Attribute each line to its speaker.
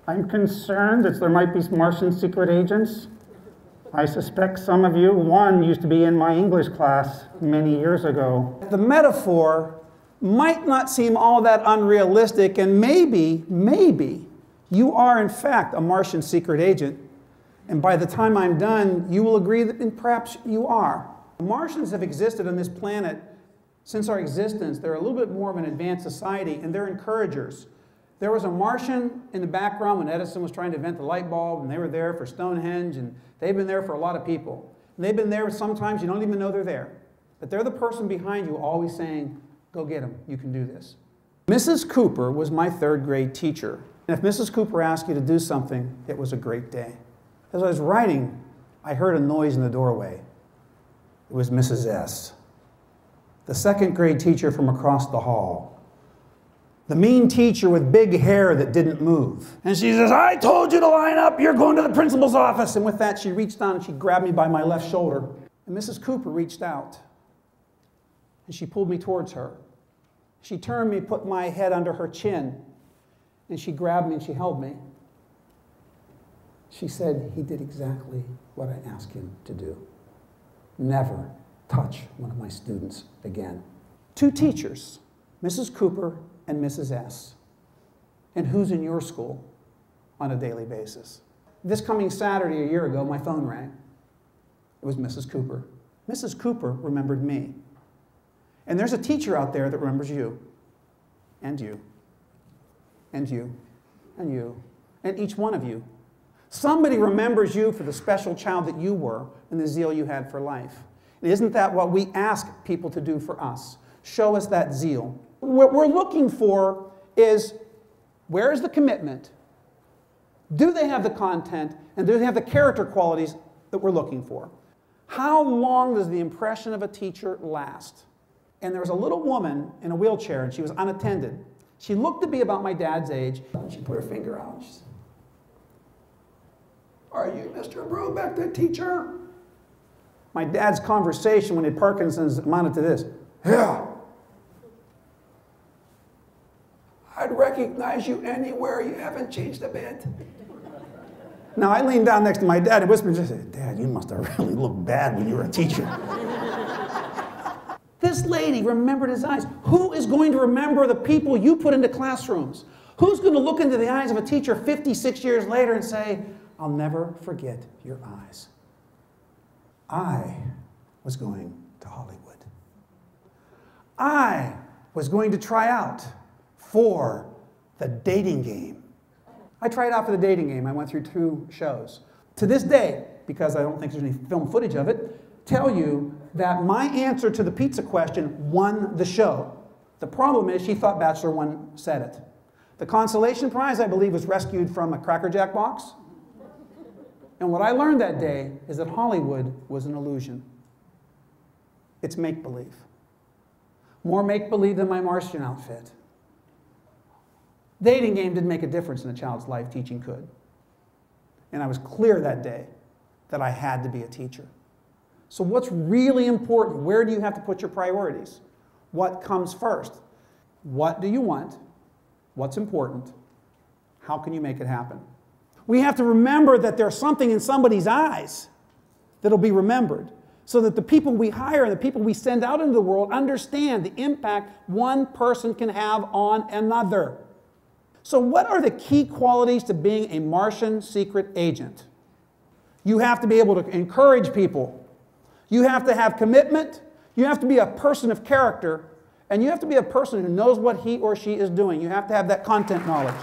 Speaker 1: I'm concerned that there might be Martian secret agents. I suspect some of you, one used to be in my English class many years ago.
Speaker 2: The metaphor might not seem all that unrealistic, and maybe you are in fact a Martian secret agent, and by the time I'm done, you will agree that perhaps you are. Martians have existed on this planet since our existence. They're a little bit more of an advanced society, and they're encouragers. There was a Martian in the background when Edison was trying to invent the light bulb, and they were there for Stonehenge, and they've been there for a lot of people. And they've been there sometimes you don't even know they're there. But they're the person behind you always saying, go get them, you can do this. Mrs. Cooper was my third grade teacher. And if Mrs. Cooper asked you to do something, it was a great day. As I was writing, I heard a noise in the doorway. It was Mrs. S., the second grade teacher from across the hall. The mean teacher with big hair that didn't move. And she says, I told you to line up, you're going to the principal's office. And with that, she reached down and she grabbed me by my left shoulder. And Mrs. Cooper reached out and she pulled me towards her. She turned me, put my head under her chin, and she grabbed me and she held me. She said, he did exactly what I asked him to do. Never touch one of my students again. Two teachers, Mrs. Cooper and Mrs. S. And who's in your school on a daily basis? This coming Saturday a year ago, my phone rang. It was Mrs. Cooper. Mrs. Cooper remembered me. And there's a teacher out there that remembers you, and you, and you, and you, and each one of you. Somebody remembers you for the special child that you were and the zeal you had for life. And isn't that what we ask people to do for us? Show us that zeal. What we're looking for is, where is the commitment? Do they have the content? And do they have the character qualities that we're looking for? How long does the impression of a teacher last? And there was a little woman in a wheelchair, and she was unattended. She looked to be about my dad's age. She put her finger out. She said, are you Mr. Brobeck, the teacher? My dad's conversation when he had Parkinson's amounted to this. Yeah. I'd recognize you anywhere. You haven't changed a bit. Now, I leaned down next to my dad and whispered, and said, Dad, you must have really looked bad when you were a teacher. This lady remembered his eyes. Who is going to remember the people you put into classrooms? Who's going to look into the eyes of a teacher 56 years later and say, I'll never forget your eyes? I was going to Hollywood. I was going to try out for the dating game. I tried out for the dating game. I went through 2 shows. To this day, because I don't think there's any film footage of it, tell you that my answer to the pizza question won the show. The problem is she thought Bachelor One said it. The consolation prize, I believe, was rescued from a Cracker Jack box. And what I learned that day is that Hollywood was an illusion. It's make-believe. More make-believe than my Martian outfit. Dating game didn't make a difference in a child's life, teaching could. And I was clear that day that I had to be a teacher. So what's really important? Where do you have to put your priorities? What comes first? What do you want? What's important? How can you make it happen? We have to remember that there's something in somebody's eyes that'll be remembered, so that the people we hire and the people we send out into the world understand the impact one person can have on another. So what are the key qualities to being a Martian secret agent? You have to be able to encourage people. You have to have commitment. You have to be a person of character. And you have to be a person who knows what he or she is doing. You have to have that content knowledge.